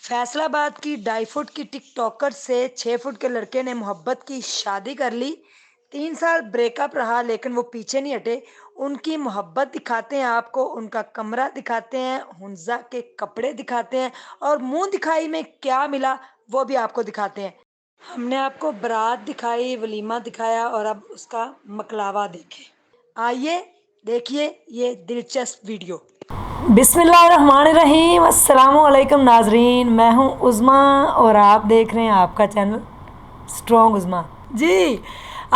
फैसलाबाद की 2.5 फुट की टिकटॉकर से 6 फुट के लड़के ने मोहब्बत की शादी कर ली। 3 साल ब्रेकअप रहा लेकिन वो पीछे नहीं हटे। उनकी मोहब्बत दिखाते हैं आपको, उनका कमरा दिखाते हैं, हुंजा के कपड़े दिखाते हैं और मुंह दिखाई में क्या मिला वो भी आपको दिखाते हैं। हमने आपको बारात दिखाई, वलीमा दिखाया और अब उसका मकलावा देखें। आइए देखिए ये दिलचस्प वीडियो। बिस्मिल्लाहिर्रहमानिर्रहीम, अस्सलामुअलैकुम नाजरीन। मैं हूं उज़्मा और आप देख रहे हैं आपका चैनल स्ट्रॉन्ग उज़्मा। जी,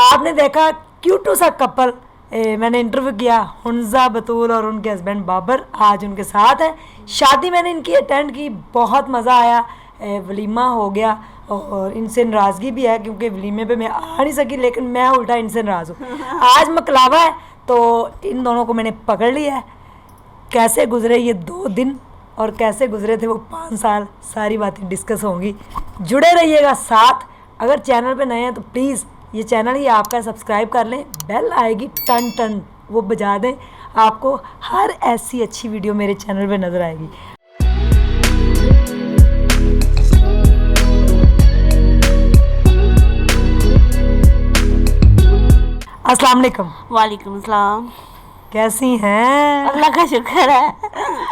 आपने देखा क्यूटू सा कपल। मैंने इंटरव्यू किया हुंजा बतूल और उनके हस्बैंड बाबर, आज उनके साथ है। शादी मैंने इनकी अटेंड की, बहुत मज़ा आया। वलीमा हो गया और इनसे नाराज़गी भी है क्योंकि वलीमे पे मैं आ नहीं सकी, लेकिन मैं उल्टा इनसे नाराज़ हूँ। आज मकलावा है तो इन दोनों को मैंने पकड़ लिया है। कैसे गुजरे ये 2 दिन और कैसे गुजरे थे वो 5 साल, सारी बातें डिस्कस होंगी। जुड़े रहिएगा साथ। अगर चैनल पे नए हैं तो प्लीज़ ये चैनल ही आपका, सब्सक्राइब कर लें। बेल आएगी टन टन वो बजा दें, आपको हर ऐसी अच्छी वीडियो मेरे चैनल पे नज़र आएगी। अस्सलाम वालेकुम। वालेकुम सलाम। कैसी हैं? अल्लाह का शुक्र है,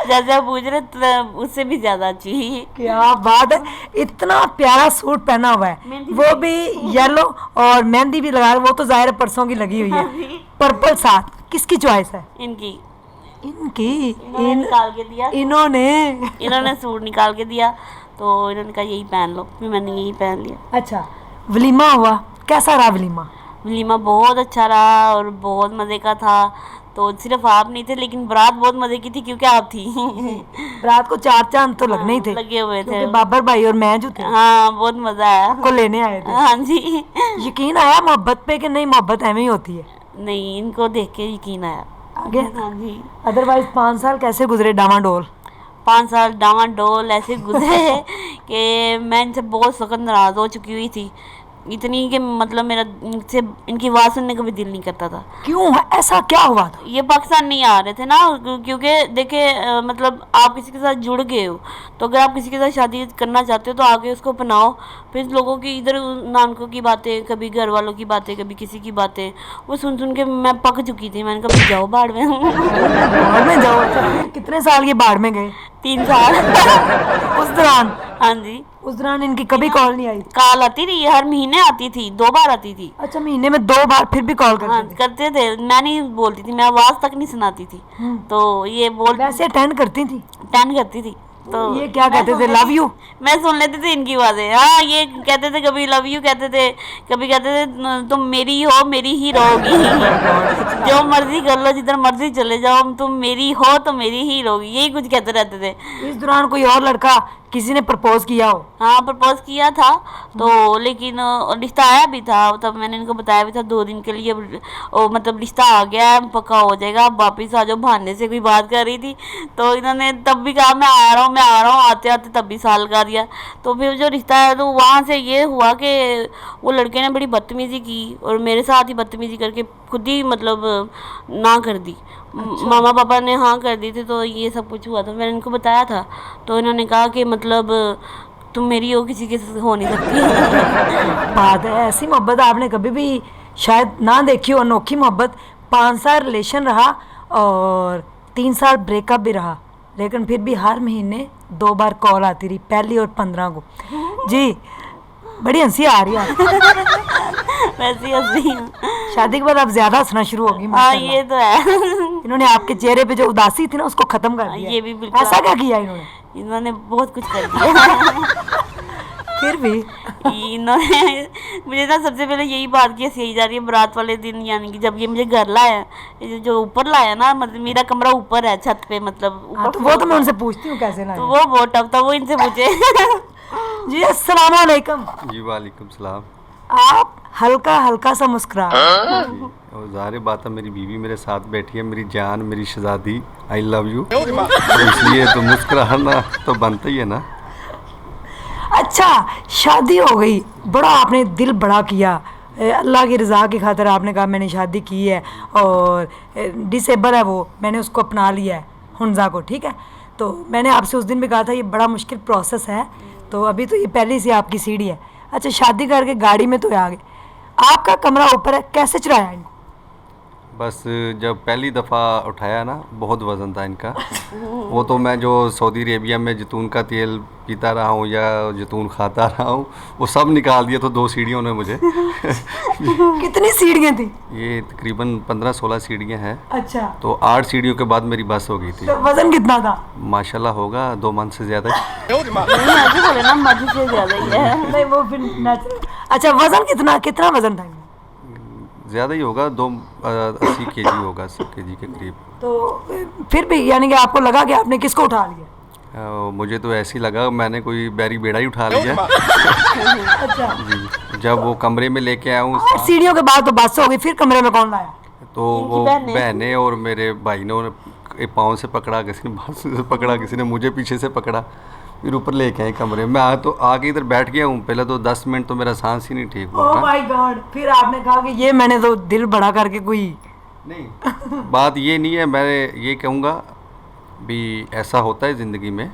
जैसे पूछ रहे तो उससे भी ज्यादा अच्छी। क्या बात है, इतना प्यारा सूट पहना हुआ है, वो भी येलो और मेहंदी भी लगा, वो तो जाहिर है परसों की लगी हुई है। पर्पल साथ, किसकी चॉइस है? इनकी निकाल के दिया इन्होंने सूट निकाल के दिया तो इन्होंने कहा यही पहन लो, फिर मैंने यही पहन लिया। अच्छा, वलीमा हुआ, कैसा रहा वलीमा? वलीमा बहुत अच्छा रहा और बहुत मज़े का था। तो सिर्फ आप नहीं थे लेकिन बारात बहुत मज़े की थी क्योंकि आप थी। रात को 4 चांद तो लगने ही थे, लगे हुए थे। बाबर भाई और मैं जो थे, हाँ बहुत मज़ा आया, को लेने आए थे। हाँ जी। यकीन आया मोहब्बत पे कि नहीं मोहब्बत ऐਵੇਂ ही होती है? नहीं, इनको देख के यकीन आया आगे। हाँ जी। अदरवाइज 5 साल कैसे गुजरे डामाडोल? 5 साल डामाडोल ऐसे गुजरे कि मैं इनसे बहुत सख्त नाराज़ हो चुकी हुई थी, इतनी कि मतलब मेरा इनसे इनकी आवाज़ सुनने का भी दिल नहीं करता था। क्यों, ऐसा क्या हुआ था? ये पाकिस्तान नहीं आ रहे थे ना, क्योंकि देखिए मतलब आप किसी के साथ जुड़ गए हो तो अगर आप किसी के साथ शादी करना चाहते हो तो आगे उसको अपनाओ। फिर लोगों की इधर नानकों की बातें, कभी घर वालों की बातें, कभी किसी की बातें, वो सुन सुन के मैं पक चुकी थी। मैंने कहा जाओ बाढ़ में। बाढ़ में जाओ? कितने साल ये बाढ़ में गए? 3 साल। उस दौरान? हाँ जी। उस दौरान इनकी कभी कॉल नहीं आई? कॉल आती रही, हर महीने आती थी, 2 बार आती थी। अच्छा, महीने में 2 बार, फिर भी कॉल करते थे। मैं नहीं बोलती थी, मैं आवाज़ तक नहीं सुनाती थी। तो ये वैसे अटेंड करती थी? अटेंड करती थी। तो ये क्या कहते थे, लव यू? मैं सुन लेती थी इनकी आवाज़ें। हाँ, ये कहते थे कभी लव यू कहते थे, कभी कहते थे तुम मेरी हो, मेरी ही रहोगी। जो मर्जी कर लो, जिधर मर्जी चले जाओ, तुम मेरी हो तो मेरी ही रहोगी, यही कुछ कहते रहते थे। इस दौरान कोई और लड़का किसी ने प्रपोज किया हो? हाँ, प्रपोज किया था तो लेकिन रिश्ता आया भी था, तब मैंने इनको बताया भी था 2 दिन के लिए मतलब रिश्ता आ गया है, पक्का हो जाएगा, आप वापिस आ जाओ। बहाने से कोई बात कर रही थी तो इन्होंने तब भी कहा मैं आ रहा हूँ, मैं आ रहा हूँ। आते आते तब भी साल कर दिया। तो फिर जो रिश्ता है तो वहाँ से ये हुआ कि वो लड़के ने बड़ी बदतमीज़ी की और मेरे साथ ही बदतमीज़ी करके खुद ही मतलब ना कर दी। अच्छा। मामा पापा ने हाँ कर दी थी, तो ये सब कुछ हुआ था। मैंने इनको बताया था तो इन्होंने कहा कि मतलब तुम मेरी हो, किसी के हो नहीं सकती। बात है, ऐसी मोहब्बत आपने कभी भी शायद ना देखी हो, अनोखी मोहब्बत। 5 साल रिलेशन रहा और 3 साल ब्रेकअप भी रहा, लेकिन फिर भी हर महीने 2 बार कॉल आती रही, पहली और 15 को। जी, बड़ी हंसी आ रही है। वैसी हंसी शादी के बाद अब ज्यादा हंसना शुरू होगी। हाँ, ये तो है। इन्होंने आपके चेहरे पे जो उदासी थी ना उसको खत्म कर दिया। ये भी बिल्कुल। ऐसा क्या किया इन्होंने बहुत कुछ कर दिया। फिर भी इन्होंने मुझे ना सबसे पहले यही बात की सही जा रही है, बारात वाले दिन, यानी कि जब ये मुझे घर लाया, जो ऊपर लाया ना, मतलब मेरा कमरा ऊपर है छत पे, मतलब हाँ, तो वो तो मैं उनसे पूछती हूँ कैसे लाया। तो वो बहुत टफ था, वो इनसे पूछे। जी अस्सलाम वालेकुम। जी वालेकुम सलाम। आप हल्का हल्का सा मुस्कुरा। और ज़ाहिर बात है मेरी बीवी मेरे साथ बैठी है, मेरी जान, मेरी शहजादी, आई लव यू। तो इसलिए तो मुस्कुराना तो बनता ही है ना। अच्छा, शादी हो गई, बड़ा आपने दिल बड़ा किया, अल्लाह की रज़ा की खातिर आपने कहा मैंने शादी की है और डिसेबल है वो, मैंने उसको अपना लिया है, हुंजा को, ठीक है। तो मैंने आपसे उस दिन भी कहा था ये बड़ा मुश्किल प्रोसेस है, तो अभी तो ये पहली सी आपकी सीढ़ी है। अच्छा, शादी करके गाड़ी में तो आ गए, आपका कमरा ऊपर है, कैसे चढ़ाया इनको? बस जब पहली दफ़ा उठाया ना, बहुत वज़न था इनका। वो तो मैं जो सऊदी अरेबिया में जैतून का तेल पीता रहा हूँ या जैतून खाता रहा हूँ, वो सब निकाल दिया। तो 2 सीढ़ियों ने मुझे कितनी सीढ़ियाँ थी? ये तकरीबन 15-16 सीढ़ियाँ हैं। अच्छा, तो 8 सीढ़ियों के बाद मेरी बस हो गई थी। तो वजन कितना था? माशाल्लाह होगा 2 मन से ज़्यादा। नहीं ऐसे बोले ना, मर्जी से ज्यादा ही है। नहीं, वो फिर नेचुरल। अच्छा, वजन कितना वजन था इनका? ज़्यादा ही होगा, 80 केजी होगा, 80 केजी के करीब। तो फिर भी यानी कि आपको लगा कि आपने किसको उठा लिया? मुझे तो ऐसे ही लगा मैंने कोई बैरी बेड़ा ही उठा लिया। अच्छा, जी, जब वो कमरे में लेके आया हूँ 8 सीढ़ियों के बाद तो बस हो गई, फिर कमरे में कौन लाया? तो वो बहनें और मेरे भाई ने एक पाँव से पकड़ा, किसी ने बाजू से पकड़ा, किसी ने मुझे पीछे से पकड़ा, फिर ऊपर लेके आए कमरे में। तो आके इधर बैठ गया हूँ। पहले तो 10 मिनट तो मेरा सांस ही नहीं ठीक हुआ ओह था। माय गॉड, फिर आपने कहा कि ये मैंने तो दिल बड़ा करके कोई। नहीं, बात ये नहीं है, मैं ये कहूँगा भी ऐसा होता है ज़िंदगी में,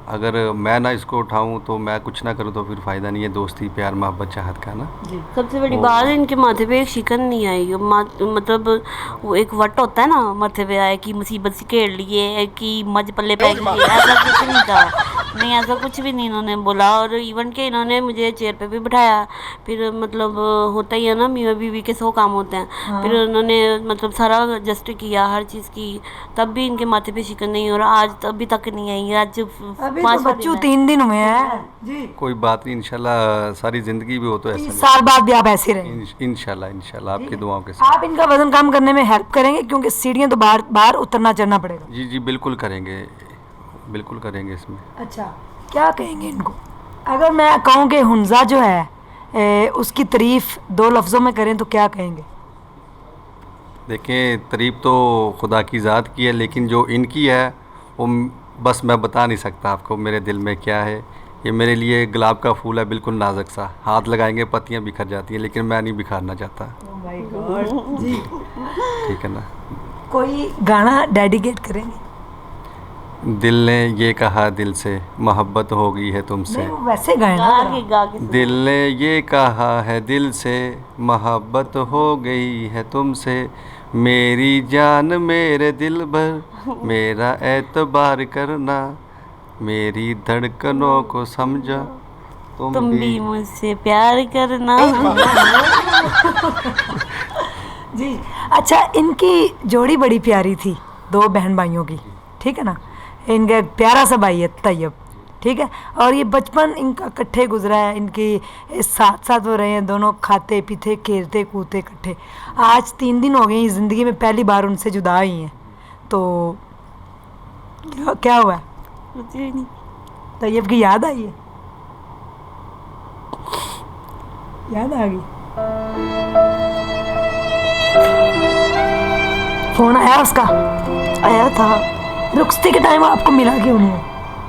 अगर मैं ना इसको उठाऊं तो मैं कुछ ना करूं तो फिर फ़ायदा नहीं है दोस्ती प्यार मोहब्बत चाहत का ना। सबसे बड़ी बात है इनके माथे पे एक शिकन नहीं आई। मतलब वो एक वट होता है ना, माथे पे आए कि मुसीबत से घेर लिए कि मज पल्ले पै गई, ऐसा कुछ नहीं था। नहीं, ऐसा कुछ भी नहीं इन्होंने बोला। और इवन के इन्होंने मुझे चेयर पे भी बिठाया। फिर मतलब होता ही है ना, मियाँ बीवी के 100 काम होते हैं। फिर उन्होंने मतलब सारा एडजस्ट किया, हर चीज़ की, तब भी इनके माथे पे शिकन नहीं। और आज अभी तक नहीं आई। आज अभी तो बच्चों 3 दिन हुए हैं जी। कोई बात नहीं, इंशाल्लाह सारी ज़िंदगी भी हो तो ऐसा 30 साल बाद भी आप ऐसे रहे। इंशाल्लाह आपकी दुआओं के साथ। आप इनका वजन कम करने में हेल्प करेंगे, क्योंकि सीढ़ियाँ तो बाहर उतरना चढ़ना पड़ेगा। जी जी बिल्कुल करेंगे, बिल्कुल करेंगे इसमें। अच्छा, क्या कहेंगे इनको? अगर मैं कहूँ कि हुंजा जो है उसकी तारीफ 2 लफ्ज़ों में करें तो क्या कहेंगे? देखें, तारीफ तो खुदा की ज़ात की है, लेकिन जो इनकी है वो बस मैं बता नहीं सकता आपको मेरे दिल में क्या है। ये मेरे लिए गुलाब का फूल है, बिल्कुल नाजुक सा, हाथ लगाएंगे पत्तियां बिखर जाती हैं, लेकिन मैं नहीं बिखारना चाहता। माय गॉड जी। ठीक है ना। कोई गाना डेडिकेट करेंगे? दिल ने ये कहा दिल से मोहब्बत हो गई है तुमसे, नहीं, वो वैसे गाए ना। गा के दिल ने ये कहा है दिल से मोहब्बत हो गई है तुमसे, मेरी जान मेरे दिल भर मेरा एतबार करना, मेरी धड़कनों को समझा तुम भी मुझसे प्यार करना। जी। अच्छा, इनकी जोड़ी बड़ी प्यारी थी, 2 बहन भाइयों की, ठीक है ना। इनका एक प्यारा सा भाई है तैयब, ठीक है। और ये बचपन इनका इकट्ठे गुजरा है, इनके साथ साथ हो रहे हैं, दोनों खाते पीते खेलते कूदते इकट्ठे। आज 3 दिन हो गए हैं, ज़िंदगी में पहली बार उनसे जुदा हुई हैं। तो क्या हुआ है? कुछ भी नहीं। तैयब की याद आई है? याद आ गई? फोन आया उसका? आया था। रुखसती के टाइम आपको मिला क्यों नहीं?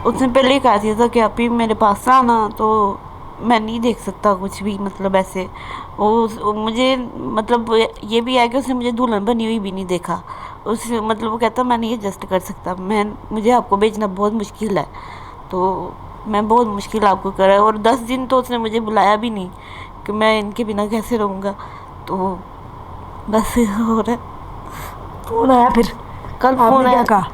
उसने पहले ही कहा दिया था कि आप ही मेरे पास आना, तो मैं नहीं देख सकता कुछ भी, मतलब ऐसे वो मुझे, मतलब ये भी है कि उसने मुझे दुल्हन बनी हुई भी नहीं देखा। उस मतलब वो कहता मैं नहीं एडजस्ट कर सकता, मुझे आपको भेजना बहुत मुश्किल है, तो मैं बहुत मुश्किल आपको करा। और 10 दिन तो उसने मुझे बुलाया भी नहीं कि मैं इनके बिना कैसे रहूँगा। तो बस हो रहा है। फोन आया फिर? कल फोन आपने क्या आया, कहा?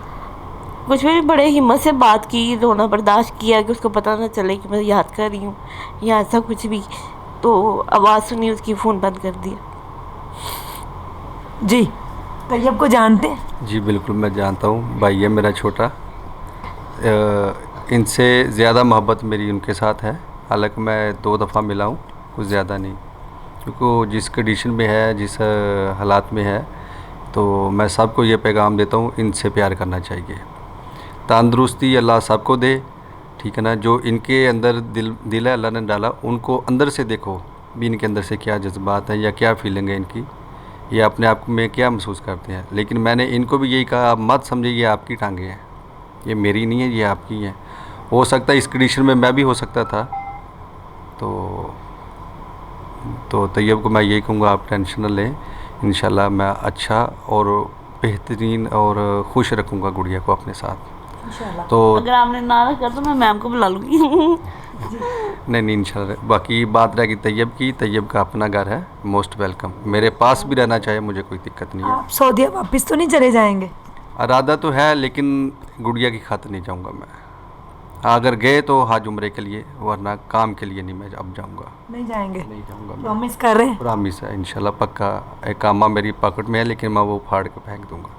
कुछ भी बड़े हिम्मत से बात की, रोना बर्दाश्त किया कि उसको पता ना चले कि मैं याद कर रही हूँ या ऐसा कुछ भी। तो आवाज़ सुनी उसकी, फ़ोन बंद कर दिया। जी। तैयब को जानते हैं? जी बिल्कुल मैं जानता हूँ, भाई है मेरा छोटा। इनसे ज़्यादा मोहब्बत मेरी उनके साथ है, हालांकि मैं 2 दफ़ा मिला हूँ, कुछ ज़्यादा नहीं, क्योंकि वो जिस कंडीशन में है, जिस हालात में है, तो मैं सबको ये पैगाम देता हूँ, इनसे प्यार करना चाहिए। तंदुरुस्ती अल्लाह सबको दे, ठीक है ना। जो इनके अंदर दिल है अल्लाह ने डाला, उनको अंदर से देखो भी इनके अंदर से क्या जज्बात है या क्या फीलिंग है इनकी, ये अपने आप में क्या महसूस करते हैं। लेकिन मैंने इनको भी यही कहा, आप मत समझिए ये आपकी टांगें हैं, ये मेरी नहीं है, ये आपकी हैं। हो सकता है इस कंडीशन में मैं भी हो सकता था। तो तैयब को मैं यही कहूँगा, आप टेंशन न लें, इंशाल्लाह मैं अच्छा और बेहतरीन और खुश रखूँगा गुड़िया को अपने साथ। तो अगर आपने ना कर तो मैं मैम को बुला लूँगी। नहीं इंशाल्लाह। बाकी बात रहेगी तैयब की, तैयब का अपना घर है, मोस्ट वेलकम। मेरे पास भी रहना चाहिए, मुझे कोई दिक्कत नहीं है। आप सऊदी वापस तो नहीं चले जाएंगे? इरादा तो है, लेकिन गुड़िया की खातिर नहीं जाऊंगा मैं। अगर गए तो हाज उम्रे के लिए, वरना काम के लिए नहीं मैं अब जाऊंगा। नहीं जाएंगे? नहीं जाऊंगा मैं। प्रॉमिस कर रहे हैं? प्रॉमिस है इंशाल्लाह पक्का। एक कामा मेरी पॉकेट में है, लेकिन मैं वो फाड़ के फेंक दूंगा।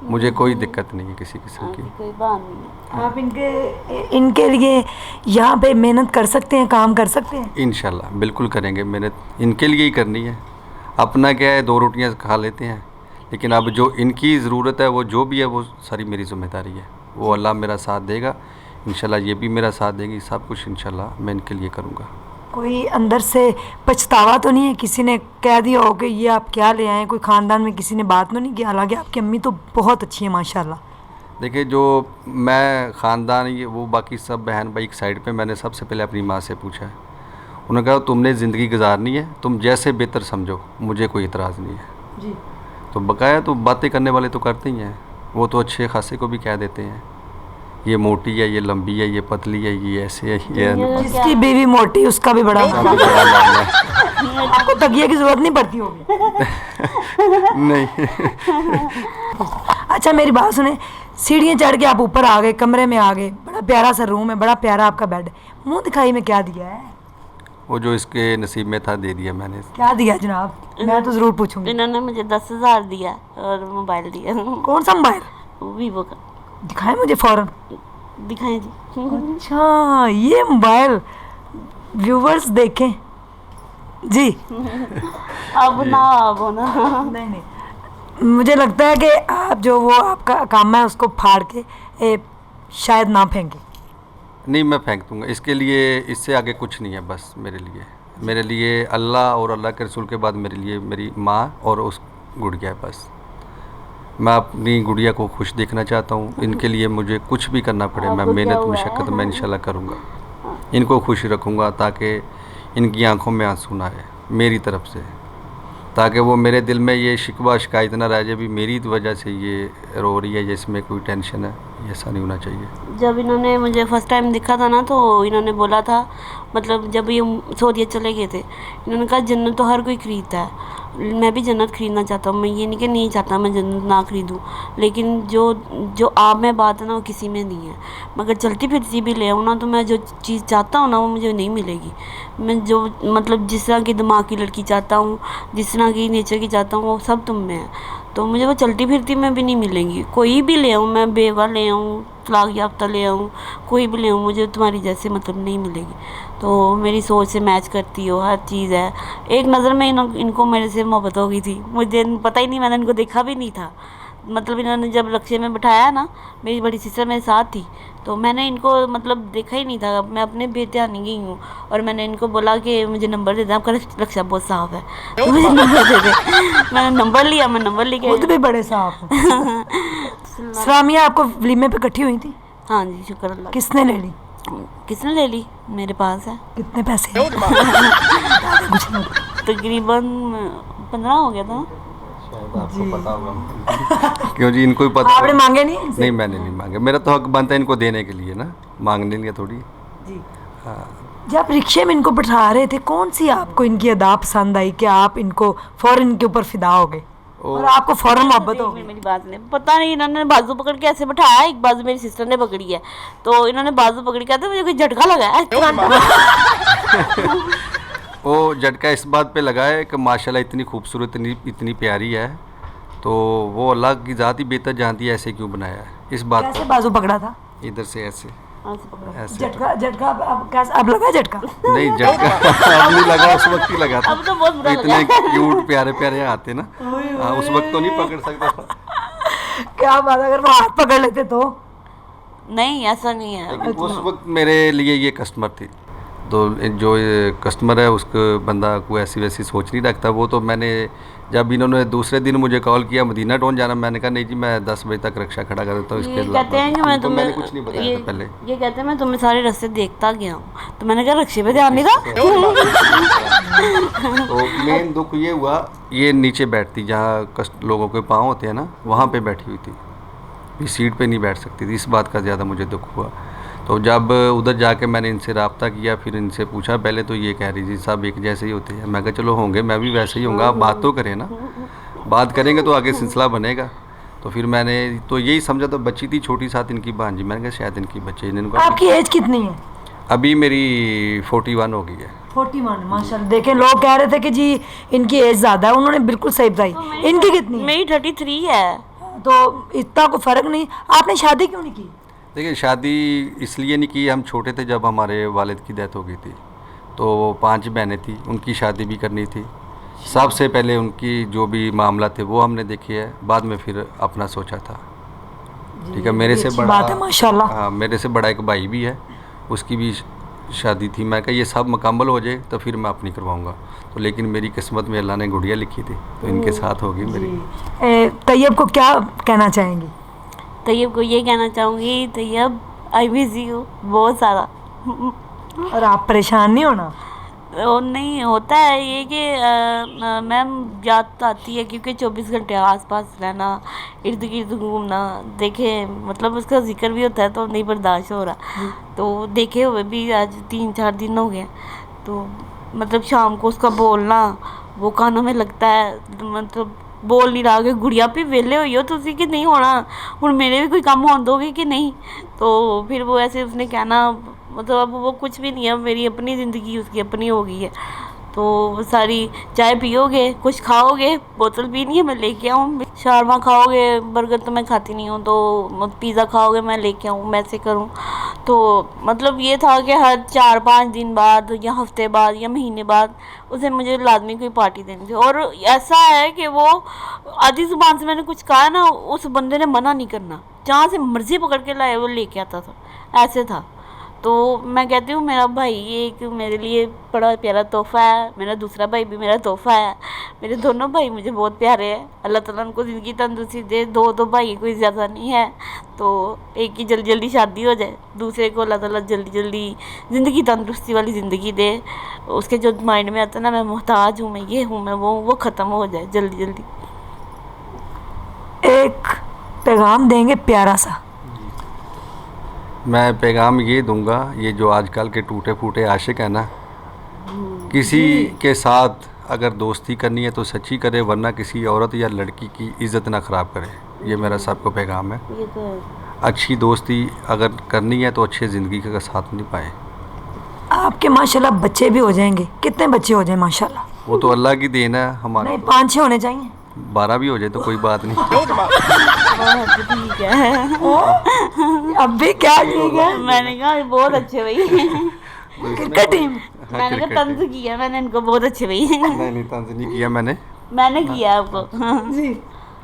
मुझे कोई दिक्कत नहीं है किसी किस्म की। कोई बात नहीं है। आप इनके लिए यहाँ पे मेहनत कर सकते हैं, काम कर सकते हैं? इंशाल्लाह बिल्कुल करेंगे मेहनत, इनके लिए ही करनी है। अपना क्या है, 2 रोटियां खा लेते हैं, लेकिन अब जो इनकी ज़रूरत है वो जो भी है वो सारी मेरी ज़िम्मेदारी है। वो अल्लाह मेरा साथ देगा इंशाल्लाह, ये भी मेरा साथ देंगी। सब कुछ इंशाल्लाह मैं इनके लिए करूँगा। कोई अंदर से पछतावा तो नहीं है? किसी ने कह दिया हो कि ये आप क्या ले आए? कोई ख़ानदान में किसी ने बात तो नहीं किया? हालांकि आपकी अम्मी तो बहुत अच्छी है माशाल्लाह। देखिए, जो मैं ख़ानदान ये वो बाकी सब बहन भाई एक साइड पे, मैंने सबसे पहले अपनी माँ से पूछा है। उन्होंने कहा तुमने ज़िंदगी गुजारनी है, तुम जैसे बेहतर समझो, मुझे कोई इतराज़ नहीं है। जी। तो बकाया तो बातें करने वाले तो करते ही हैं, वो तो अच्छे खासे को भी कह देते हैं, ये मोटी है, ये लंबी है, ये पतली है, ये ऐसे है, ये जिसकी बीवी मोटी उसका भी बड़ा बड़ा नाम है। आपको तकिया की ज़रूरत नहीं पड़ती होगी। नहीं। अच्छा मेरी बात सुने, सीढ़ियाँ चढ़ के आप ऊपर आ गए, कमरे में आ गए, बड़ा प्यारा सा रूम है, बड़ा प्यारा आपका बेड है। मुँह दिखाई में क्या दिया है? वो जो इसके नसीब में था दे दिया मैंने। क्या दिया जनाब? मैं तो ज़रूर पूछूंगी। इन्होंने मुझे 10,000 दिया और मोबाइल दिया। कौन सा मोबाइल? वीवो का। दिखाएं मुझे फ़ौरन। दिखाएं जी। अच्छा ये मोबाइल व्यूवर्स देखें जी। अब ना नहीं नहीं, मुझे लगता है कि आप जो वो आपका काम है उसको फाड़ के शायद ना फेंके। नहीं, मैं फेंक दूंगा। इसके लिए इससे आगे कुछ नहीं है। बस मेरे लिए अल्लाह और अल्लाह के रसूल के बाद मेरे लिए मेरी माँ और उस गुड़िया है। बस मैं अपनी गुड़िया को खुश देखना चाहता हूँ। इनके लिए मुझे कुछ भी करना पड़े, मैं मेहनत मशक्क़त मैं इंशाल्लाह करूँगा। इनको खुश रखूँगा ताकि इनकी आंखों में आंसू ना आए मेरी तरफ से, ताकि वो मेरे दिल में ये शिकवा शिकायत ना रह जाए भी मेरी वजह से ये रो रही है, जिसमें कोई टेंशन है। ये ऐसा नहीं होना चाहिए। जब इन्होंने मुझे फर्स्ट टाइम दिखा था ना, तो इन्होंने बोला था, मतलब जब ये सऊदी चले गए थे, इन्होंने कहा जन्नत तो हर कोई खरीदता है, मैं भी जन्नत खरीदना चाहता हूँ। मैं ये नहीं कि नहीं चाहता मैं जन्नत ना खरीदूँ, लेकिन जो आप में बात है ना वो किसी में नहीं है। मगर चलती फिरती भी ले आऊँ ना, तो मैं जो चीज़ चाहता हूँ ना वो मुझे नहीं मिलेगी। मैं जो मतलब जिस तरह की दिमाग की लड़की चाहता हूँ, जिस तरह की नेचर की चाहता हूँ, वो सब तुम में है। तो मुझे वो चलती फिरती में भी नहीं मिलेंगी। कोई भी ले आऊँ, मैं बेवा ले आऊँ, तलाक याफ्ता ले आऊँ, कोई भी ले आऊँ, मुझे तुम्हारी जैसे मतलब नहीं मिलेगी। तो मेरी सोच से मैच करती हो, हर चीज़ है। एक नज़र में इनको मेरे से मोहब्बत हो गई थी, मुझे पता ही नहीं, मैंने इनको देखा भी नहीं था। मतलब इन्होंने जब रक्शे में बिठाया ना, मेरी बड़ी सिस्टर मेरे साथ थी, तो मैंने इनको मतलब देखा ही नहीं था। मैं अपने बेध्यानी गई हूँ और मैंने इनको बोला कि मुझे नंबर दे दे, आपका रक्षा बहुत साफ़ है, तो मुझे नंबर दे दे। मैंने नंबर लिया, मैं नंबर लेके खुद भी बड़े साफ हैं। सलामिया आपको वलीमे पे इकट्ठी हुई थी? हाँ जी, शुक्र अल्लाह। किसने ले ली? किसने ले ली? मेरे पास है। कितने पैसे हैं? तकरीबन 15 हो गया था। आपको पता होगा। क्यों जी, इनको ही पता। आपने मांगे नहीं? नहीं, मैंने नहीं मांगे। मेरा तो हक बनता है इनको देने के लिए ना, मांगने के लिए थोड़ी। जी हाँ। जब रिक्शे में इनको बैठा रहे थे, कौन सी आपको इनकी अदा पसंद आई कि आप इनको फ़ौरन इनके ऊपर फिदा हो गए और आपको फ़ौरन मोहब्बत हो गई? मेरी बात नहीं, पता नहीं इन्होंने बाजू पकड़ के ऐसे बैठाया। एक बाजू मेरी सिस्टर ने पकड़ी है, तो इन्होंने बाजू पकड़ी, कहते मुझे कोई झटका लगा है। वो झटका इस बात पे लगा है कि माशाल्लाह इतनी खूबसूरत, इतनी प्यारी है, तो वो अल्लाह की ज़ात ही बेहतर जानती है ऐसे क्यों बनाया है। इस बात कैसे पर बाजू पकड़ा था? इधर से ऐसे ऐसे झटका अब कैसे अब लगा झटका? नहीं, झटका अब नहीं लगा, उस वक्त ही लगा था। अब तो बहुत बुरा इतने क्यूट प्यारे प्यारे आते ना, हाँ, उस वक्त तो नहीं पकड़ सकता था। क्या बात, अगर वो हाथ पकड़ लेते तो? नहीं, ऐसा नहीं है। लेकिन उस वक्त मेरे लिए ये कस्टमर थी, तो जो ये कस्टमर है उसको बंदा को ऐसी वैसी सोच नहीं रखता। वो तो मैंने जब इन्होंने दूसरे दिन मुझे कॉल किया मदीना टाउन जाना, मैंने कहा नहीं जी मैं 10 बजे तक रक्षा खड़ा कर देता हूँ। इसके ये कहते हैं कि मैं तुम्हें मैंने कुछ नहीं बताया था पहले। ये कहते हैं मैं तुम्हें सारे रास्ते देखता गया हूँ, तो मैंने कहा रक्षे पे ध्यान नहीं था। तो मेन दुख ये हुआ, ये नीचे बैठती जहाँ लोगों के पाँव होते हैं ना, वहाँ पे बैठी हुई थी। भी सीट पे नहीं बैठ सकती थी, इस बात का ज़्यादा मुझे दुख हुआ। तो जब उधर जाके मैंने इनसे रब्ता किया, फिर इनसे पूछा, पहले तो ये कह रही थी सब एक जैसे ही होते हैं। मैं कहा चलो होंगे, मैं भी वैसे ही होऊंगा, आप बात तो करें ना, बात करेंगे तो आगे सिलसिला बनेगा। तो फिर मैंने तो यही समझा, तो बच्ची थी छोटी साथ इनकी भांजी, मैंने कहा शायद इनकी बच्चे, इनको आपकी एज कितनी है? अभी मेरी 41 हो गई है। 41 माशाल्लाह। देखें, लोग कह रहे थे कि जी इनकी एज ज़्यादा है, उन्होंने बिल्कुल सही बताई। इनकी कितनी है? मेरी 33 है। तो इतना कोई फ़र्क नहीं। आपने शादी क्यों नहीं की? देखिए शादी इसलिए नहीं की, हम छोटे थे जब हमारे वालिद की डेथ हो गई थी, तो 5 बहनें थी, उनकी शादी भी करनी थी। सबसे पहले उनकी जो भी मामला थे वो हमने देखे है, बाद में फिर अपना सोचा था। ठीक है, मेरे से अच्छी बड़ा, बात है माशाल्लाह। हाँ, मेरे से बड़ा एक भाई भी है, उसकी भी शादी थी। मैं कहा ये सब मुकम्मल हो जाए तो फिर मैं अपनी करवाऊँगा। तो लेकिन मेरी किस्मत में अल्लाह ने गुड़िया लिखी थी, तो इनके साथ होगी मेरी। तैयब को क्या कहना चाहेंगी? तैयब को ये कहना चाहूँगी, तैयब आई मिस यू बहुत सारा। और आप परेशान नहीं होना। और नहीं होता है ये कि मैम याद तो आती है, क्योंकि 24 घंटे आसपास रहना, इर्द गिर्द घूमना, देखे मतलब उसका जिक्र भी होता है तो नहीं बर्दाश्त हो रहा। तो देखे हुए भी आज 3-4 दिन हो गए, तो मतलब शाम को उसका बोलना वो कानों में लगता है, मतलब बोल नहीं रहा कि गुड़िया भी वेले हुई हो तुसी कि नहीं होना, हुण मेरे भी कोई काम होने दोगे कि नहीं। तो फिर वो ऐसे उसने कहना, मतलब अब वो कुछ भी नहीं है, मेरी अपनी ज़िंदगी उसकी अपनी हो गई है। तो सारी चाय पियोगे, कुछ खाओगे, बोतल पीनी है मैं लेके आऊँ, शारमा खाओगे, बर्गर तो मैं खाती नहीं हूँ, तो पिज़्ज़ा खाओगे मैं लेके आऊँ, मैं ऐसे करूँ। तो मतलब ये था कि हर 4-5 दिन बाद या हफ्ते बाद या महीने बाद उसे मुझे लाजमी कोई पार्टी देनी थी। और ऐसा है कि वो आधी ज़ुबान से मैंने कुछ कहा ना, उस बंदे ने मना नहीं करना, जहाँ से मर्ज़ी पकड़ के लाए वो लेके आता था, ऐसे था। तो मैं कहती हूँ मेरा भाई ये एक मेरे लिए बड़ा प्यारा तोहफ़ा है, मेरा दूसरा भाई भी मेरा तोहफ़ा है, मेरे दोनों भाई मुझे बहुत प्यारे हैं। अल्लाह ताला उनको ज़िंदगी तंदुरुस्ती दे, दो भाई कोई ज़्यादा नहीं है, तो एक की जल्दी जल्दी शादी हो जाए, दूसरे को अल्लाह ताला जल्दी जल्दी ज़िंदगी तंदुरुस्ती वाली ज़िंदगी दे। उसके जो माइंड में आता है ना मैं मोहताज हूँ, मैं ये हूँ, मैं वो ख़त्म हो जाए जल्दी जल्दी। एक पैगाम देंगे प्यारा सा? मैं पैगाम ये दूंगा, ये जो आजकल के टूटे फूटे आशिक हैं ना, किसी के साथ अगर दोस्ती करनी है तो सच्ची करे, वरना किसी औरत या लड़की की इज़्ज़त ना ख़राब करे। ये मेरा सबको पैगाम है। ये तो है। अच्छी दोस्ती अगर करनी है तो अच्छी ज़िंदगी का साथ निभाएं। आपके माशाल्लाह बच्चे भी हो जाएंगे, कितने बच्चे हो जाए माशाल्लाह? वो तो अल्लाह की देन है, हमारा नहीं 5-6 होने चाहिए। 12 भी हो जाए तो कोई बात नहीं। बहुत ठीक है। अब भी क्या ठीक है? मैंने कहा बहुत अच्छे भाई। Cricket team. मैंने कहा तंज किया मैंने इनको, बहुत अच्छे भाई। नहीं तंज नहीं किया मैंने किया आपको। जी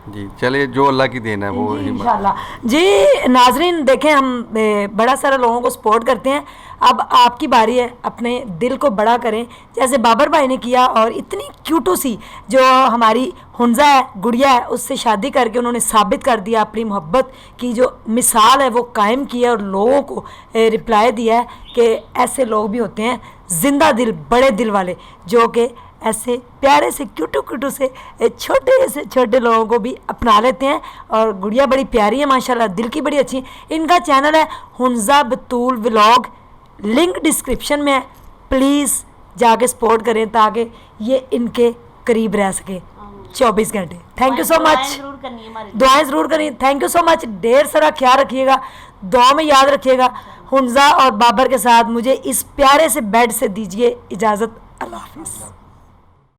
जी। चलिए जो अल्लाह की देन है वो ही। इंशाल्लाह। जी नाजरीन, देखें हम बड़ा सारा लोगों को सपोर्ट करते हैं, अब आपकी बारी है, अपने दिल को बड़ा करें जैसे बाबर भाई ने किया। और इतनी क्यूटू सी जो हमारी हुंजा है, गुड़िया है, उससे शादी करके उन्होंने साबित कर दिया, अपनी मोहब्बत की जो मिसाल है वो कायम की है, और लोगों को रिप्लाई दिया है कि ऐसे लोग भी होते हैं जिंदा दिल, बड़े दिल वाले, जो कि ऐसे प्यारे से क्यूटू से छोटे लोगों को भी अपना लेते हैं। और गुड़िया बड़ी प्यारी है माशाल्लाह, दिल की बड़ी अच्छी। इनका चैनल है हुंजा बतूल व्लॉग, लिंक डिस्क्रिप्शन में है, प्लीज़ जाके सपोर्ट करें ताकि ये इनके करीब रह सके 24 घंटे। Thank you so much. दुआएं ज़रूर करें। Thank you so much. ढेर सारा ख्याल रखिएगा, दुआ में याद रखिएगा। हुंजा और बाबर के साथ मुझे इस प्यारे से बेड से दीजिए इजाज़त। अल्लाह हाफिज़।